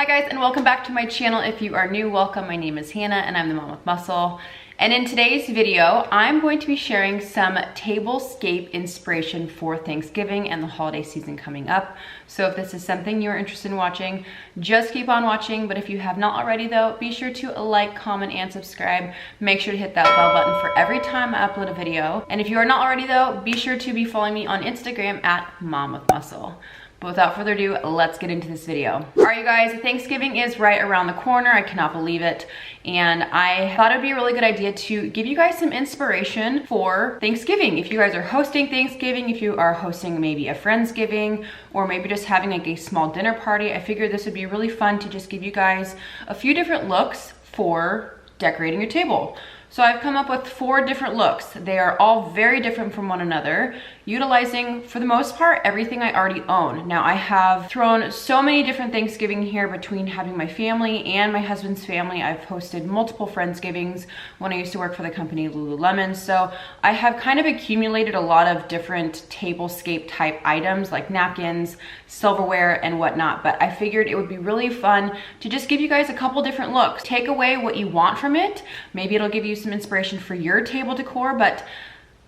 guys, and welcome back to my channel. If you are new, welcome. My name is Hannah and I'm the mom with muscle. And in today's video, I'm going to be sharing some tablescape inspiration for Thanksgiving and the holiday season coming up. So if this is something you're interested in watching, just keep on watching. But if you have not already though, be sure to like, comment, and subscribe. Make sure to hit that bell button for every time I upload a video. And if you are not already though, be sure to be following me on Instagram at momwithmuscle. But without further ado, let's get into this video. All right, you guys, Thanksgiving is right around the corner. I cannot believe it. And I thought it'd be a really good idea to give you guys some inspiration for Thanksgiving. If you guys are hosting Thanksgiving, if you are hosting maybe a Friendsgiving, or maybe just having like a small dinner party, I figured this would be really fun to just give you guys a few different looks for decorating your table. So I've come up with 4 different looks. They are all very different from one another, utilizing, for the most part, everything I already own. Now I have thrown so many different Thanksgiving here between having my family and my husband's family. I've hosted multiple Friendsgivings when I used to work for the company Lululemon. So I have kind of accumulated a lot of different tablescape type items like napkins, silverware, and whatnot. But I figured it would be really fun to just give you guys a couple different looks. Take away what you want from it. Maybe it'll give you some inspiration for your table decor, but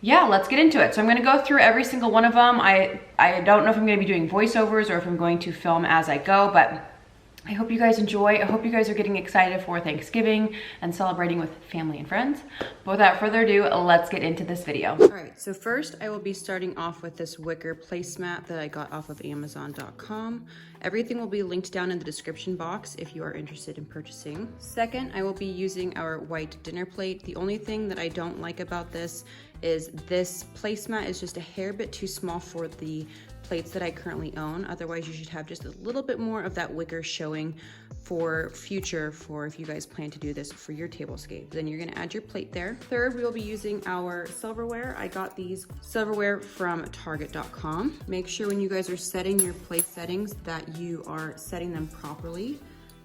yeah, let's get into it. So I'm gonna go through every single one of them. I don't know if I'm gonna be doing voiceovers or if I'm going to film as I go, but I hope you guys enjoy. I hope you guys are getting excited for Thanksgiving and celebrating with family and friends. But without further ado, let's get into this video. All right, so first I will be starting off with this Wicker Placemat that I got off of Amazon.com. Everything will be linked down in the description box if you are interested in purchasing. Second, I will be using our white dinner plate. The only thing that I don't like about this is this placemat is just a hair bit too small for the plates that I currently own. Otherwise, you should have just a little bit more of that wicker showing for future, for if you guys plan to do this for your tablescape. Then you're gonna add your plate there. Third, we will be using our silverware. I got these silverware from Target.com. Make sure when you guys are setting your plate settings that you are setting them properly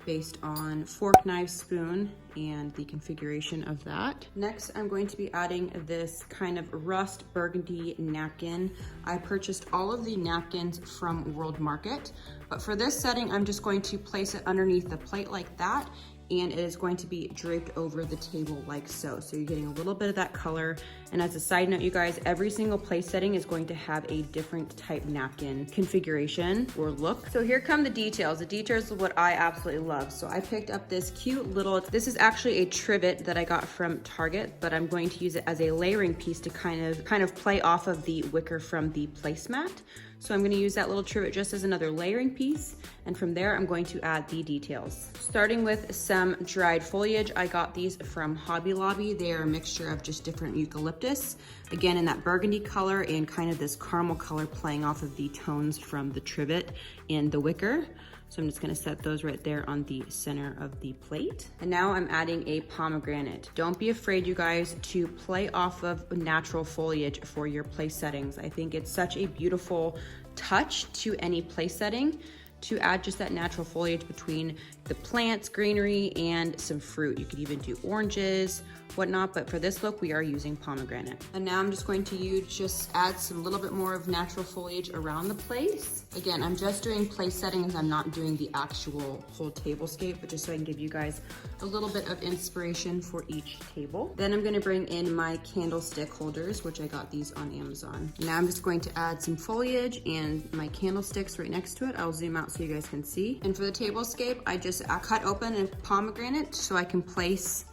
based on fork, knife, spoon, and the configuration of that. Next, I'm going to be adding this kind of rust burgundy napkin. I purchased all of the napkins from World Market, but for this setting, I'm just going to place it underneath the plate like that, and it is going to be draped over the table like so. So you're getting a little bit of that color. And as a side note, you guys, every single place setting is going to have a different type napkin configuration or look. So here come the details. The details are what I absolutely love. So I picked up this cute little, this is actually a trivet that I got from Target, but I'm going to use it as a layering piece to kind of play off of the wicker from the placemat. So I'm gonna use that little trivet just as another layering piece. And from there, I'm going to add the details. Starting with some dried foliage. I got these from Hobby Lobby. They are a mixture of just different eucalyptus. Again, in that burgundy color and kind of this caramel color playing off of the tones from the trivet and the wicker. So I'm just gonna set those right there on the center of the plate. And now I'm adding a pomegranate. Don't be afraid, you guys, to play off of natural foliage for your place settings. I think it's such a beautiful touch to any place setting to add just that natural foliage between the plants, greenery, and some fruit. You could even do oranges, whatnot, but for this look, we are using pomegranate. And now I'm just going to just add some little bit more of natural foliage around the place. Again, I'm just doing place settings. I'm not doing the actual whole tablescape, but just so I can give you guys a little bit of inspiration for each table. Then I'm gonna bring in my candlestick holders, which I got these on Amazon. Now I'm just going to add some foliage and my candlesticks right next to it. I'll zoom out so you guys can see. And for the tablescape, I cut open a pomegranate so I can place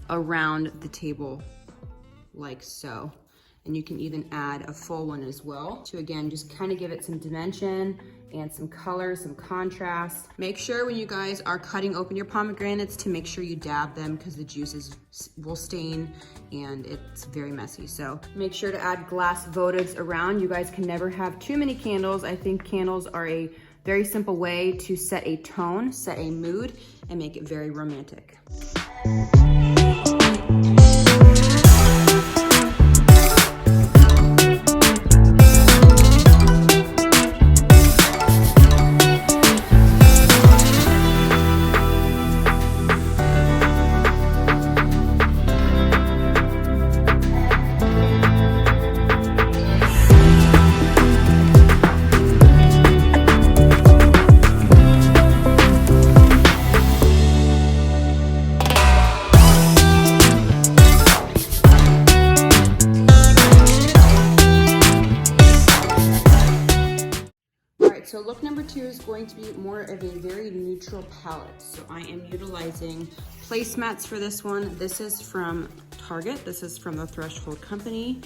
around the table like so. And you can even add a full one as well to, again, just kind of give it some dimension and some color, some contrast. Make sure when you guys are cutting open your pomegranates to make sure you dab them because the juices will stain and it's very messy. So make sure to add glass votives around. You guys can never have too many candles. I think candles are a very simple way to set a tone, set a mood, and make it very romantic. going to be more of a very neutral palette. So I am utilizing placemats for this one. This is from Target. This is from the Threshold Company.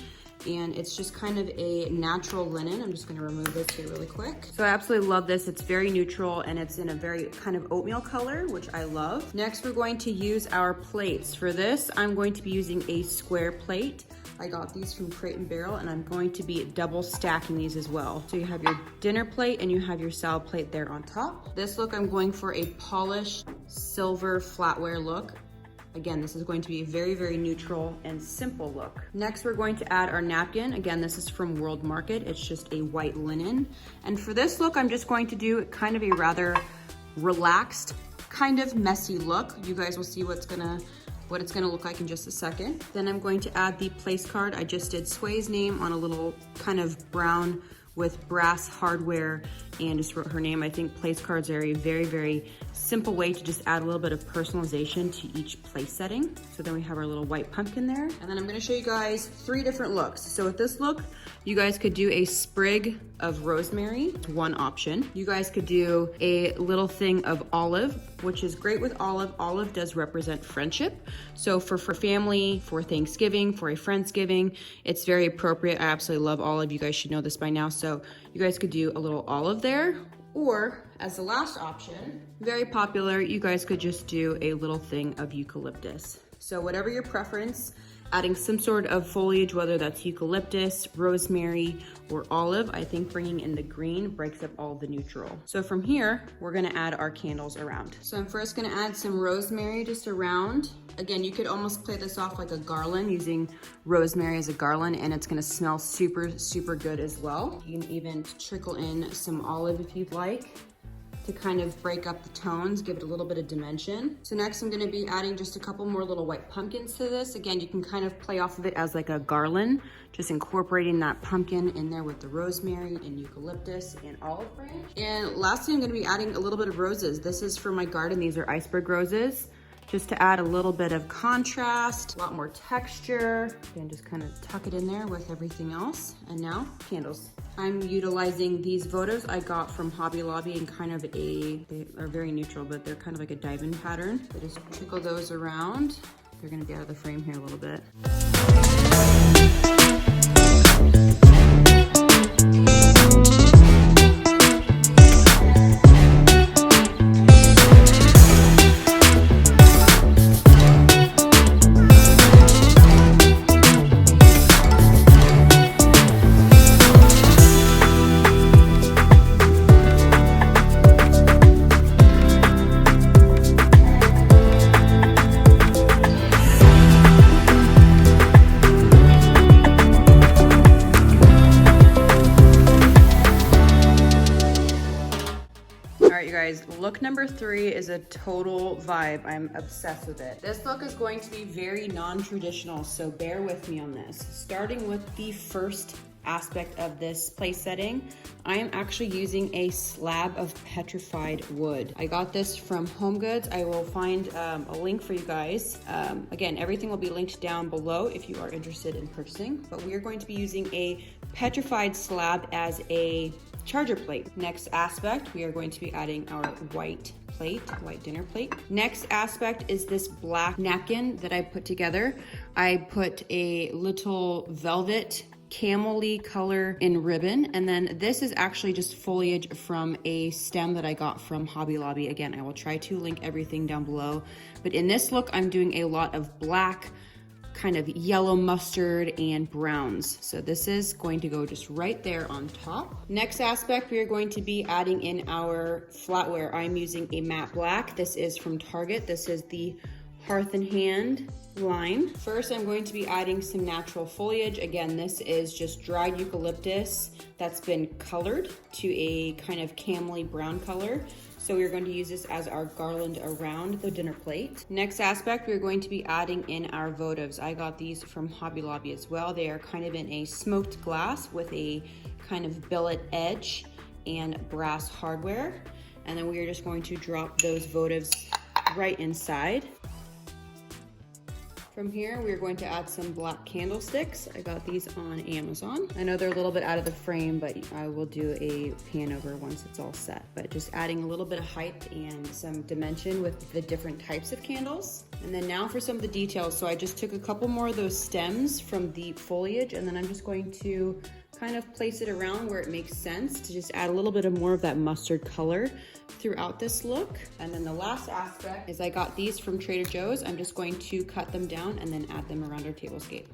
And it's just kind of a natural linen. I'm just gonna remove this here really quick. So I absolutely love this. It's very neutral and it's in a very kind of oatmeal color, which I love. Next, we're going to use our plates. For this, I'm going to be using a square plate. I got these from Crate & Barrel and I'm going to be double stacking these as well. So you have your dinner plate and you have your salad plate there on top. This look, I'm going for a polished silver flatware look. Again, this is going to be a very, very neutral and simple look. Next, we're going to add our napkin. Again, this is from World Market. It's just a white linen. And for this look, I'm just going to do kind of a rather relaxed, kind of messy look. You guys will see what it's gonna look like in just a second. Then I'm going to add the place card. I just did Sway's name on a little kind of brown with brass hardware and just wrote her name. I think place cards are a very, very simple way to just add a little bit of personalization to each place setting. So then we have our little white pumpkin there. And then I'm gonna show you guys 3 different looks. So with this look, you guys could do a sprig of rosemary, it's one option. You guys could do a little thing of olive, which is great with olive. Olive does represent friendship. So for family, for Thanksgiving, for a Friendsgiving, it's very appropriate. I absolutely love olive. You guys should know this by now. So you guys could do a little olive there, or as the last option, very popular, you guys could just do a little thing of eucalyptus. So whatever your preference, adding some sort of foliage, whether that's eucalyptus, rosemary, or olive. I think bringing in the green breaks up all the neutral. So from here, we're gonna add our candles around. So I'm first gonna add some rosemary just around. Again, you could almost play this off like a garland, using rosemary as a garland, and it's gonna smell super, super good as well. You can even trickle in some olive if you'd like, to kind of break up the tones, give it a little bit of dimension. So next I'm gonna be adding just a couple more little white pumpkins to this. Again, you can kind of play off of it as like a garland, just incorporating that pumpkin in there with the rosemary and eucalyptus and olive branch. And lastly, I'm gonna be adding a little bit of roses. This is for my garden. These are iceberg roses, just to add a little bit of contrast, a lot more texture. Again, just kind of tuck it in there with everything else. And now, candles. I'm utilizing these votives I got from Hobby Lobby in kind of they are very neutral, but they're kind of like a diamond pattern. I just trickle those around. They're gonna be out of the frame here a little bit. Look number 3 is a total vibe. I'm obsessed with it. This look is going to be very non-traditional, so bear with me on this. Starting with the first aspect of this place setting, I am actually using a slab of petrified wood. I got this from Home Goods. I will find a link for you guys. Again, everything will be linked down below if you are interested in purchasing, but we are going to be using a petrified slab as a charger plate. Next aspect, we are going to be adding our white dinner plate. Next aspect is this black napkin that I put together. I put a little velvet camel-y color in ribbon, and then this is actually just foliage from a stem that I got from Hobby Lobby. Again, I will try to link everything down below, but in this look, I'm doing a lot of black, kind of yellow mustard and browns. So this is going to go just right there on top. Next aspect, we are going to be adding in our flatware. I'm using a matte black. This is from Target. This is the Hearth and Hand line. First, I'm going to be adding some natural foliage. Again, this is just dried eucalyptus that's been colored to a kind of camel-y brown color. So we're going to use this as our garland around the dinner plate. Next aspect, we're going to be adding in our votives. I got these from Hobby Lobby as well. They are kind of in a smoked glass with a kind of billet edge and brass hardware. And then we are just going to drop those votives right inside. From here, we're going to add some black candlesticks. I got these on Amazon. I know they're a little bit out of the frame, but I will do a pan over once it's all set. But just adding a little bit of height and some dimension with the different types of candles. And then now for some of the details. So I just took a couple more of those stems from the foliage, and then I'm just going to kind of place it around where it makes sense to just add a little bit of more of that mustard color throughout this look. And then the last aspect is I got these from Trader Joe's. I'm just going to cut them down and then add them around our tablescape.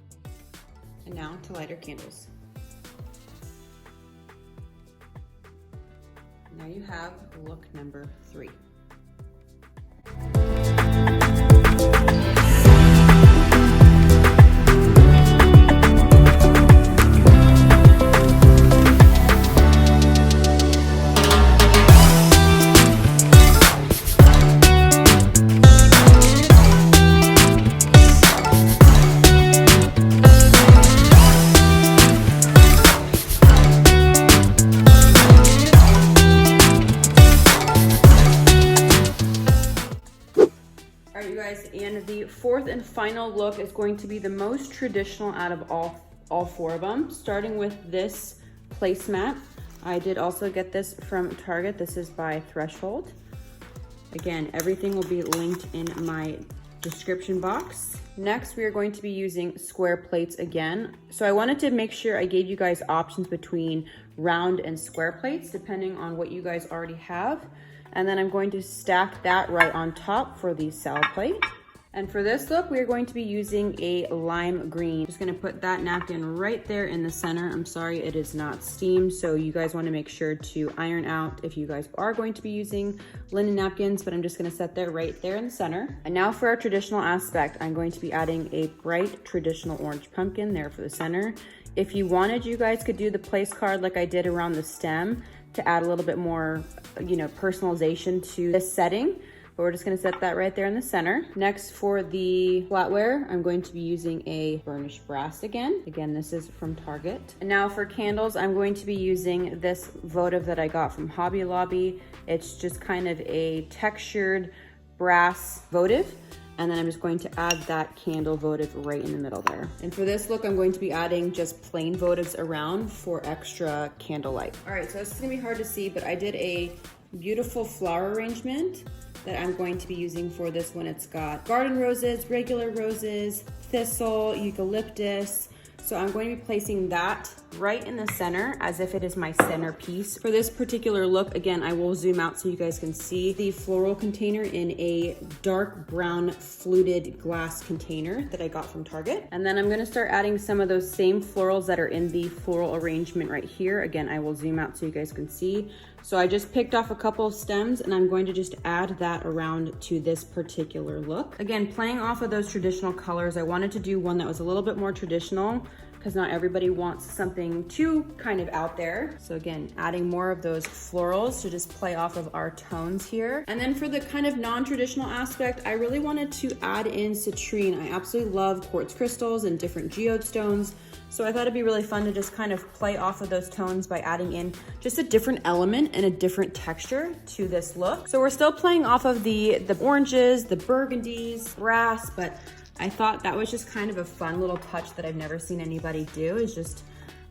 And now to light our candles. Now you have look number 3. And the fourth and final look is going to be the most traditional out of all 4 of them, starting with this placemat. I did also get this from Target. This is by Threshold. Again, everything will be linked in my description box. Next, we are going to be using square plates again. So I wanted to make sure I gave you guys options between round and square plates, depending on what you guys already have. And then I'm going to stack that right on top for the salad plate. And for this look, we are going to be using a lime green. Just gonna put that napkin right there in the center. I'm sorry, it is not steamed, so you guys wanna make sure to iron out if you guys are going to be using linen napkins, but I'm just gonna set that right there in the center. And now for our traditional aspect, I'm going to be adding a bright traditional orange pumpkin there for the center. If you wanted, you guys could do the place card like I did around the stem to add a little bit more, personalization to this setting. But we're just gonna set that right there in the center. Next, for the flatware, I'm going to be using a burnished brass again. Again, this is from Target. And now for candles, I'm going to be using this votive that I got from Hobby Lobby. It's just kind of a textured brass votive. And then I'm just going to add that candle votive right in the middle there. And for this look, I'm going to be adding just plain votives around for extra candlelight. All right, so this is gonna be hard to see, but I did a beautiful flower arrangement that I'm going to be using for this one. It's got garden roses, regular roses, thistle, eucalyptus. So I'm going to be placing that right in the center as if it is my centerpiece. For this particular look, again, I will zoom out so you guys can see the floral container in a dark brown fluted glass container that I got from Target. And then I'm gonna start adding some of those same florals that are in the floral arrangement right here. Again, I will zoom out so you guys can see. So I just picked off a couple of stems and I'm going to just add that around to this particular look. Again, playing off of those traditional colors, I wanted to do one that was a little bit more traditional because not everybody wants something too kind of out there. So again, adding more of those florals to just play off of our tones here. And then for the kind of non-traditional aspect, I really wanted to add in citrine. I absolutely love quartz crystals and different geode stones. So I thought it'd be really fun to just kind of play off of those tones by adding in just a different element and a different texture to this look. So we're still playing off of the oranges, the burgundies, brass, but I thought that was just kind of a fun little touch that I've never seen anybody do, is just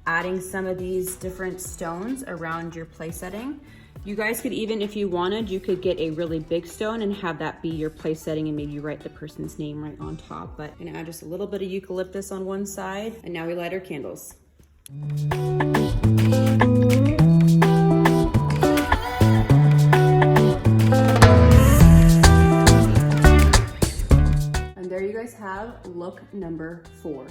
adding some of these different stones around your place setting. You guys could even, if you wanted, you could get a really big stone and have that be your place setting and maybe write the person's name right on top. But I'm gonna add just a little bit of eucalyptus on one side. And now we light our candles. And there you guys have look number 4.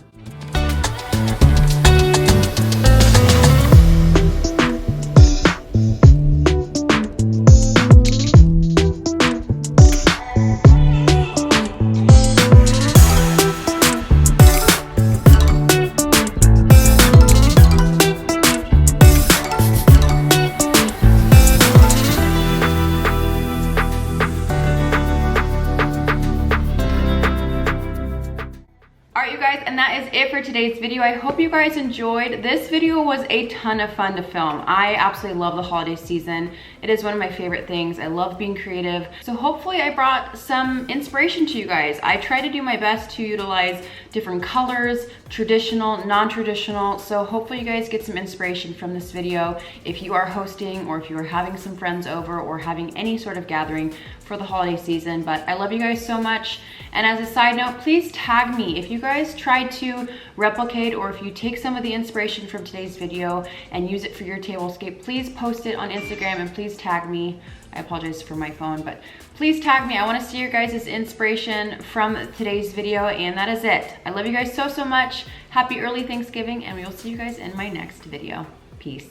and that is it for today's video. I hope you guys enjoyed. This video was a ton of fun to film. I absolutely love the holiday season. It is one of my favorite things. I love being creative. So hopefully I brought some inspiration to you guys. I try to do my best to utilize different colors, traditional, non-traditional. So hopefully you guys get some inspiration from this video if you are hosting or if you are having some friends over or having any sort of gathering for the holiday season. But I love you guys so much. And as a side note, please tag me if you guys try to replicate or if you take some of the inspiration from today's video and use it for your tablescape. Please post it on Instagram and please tag me. I apologize for my phone, but please tag me. I want to see your guys' inspiration from today's video, and that is it. I love you guys so, so much. Happy early Thanksgiving, and we will see you guys in my next video. Peace.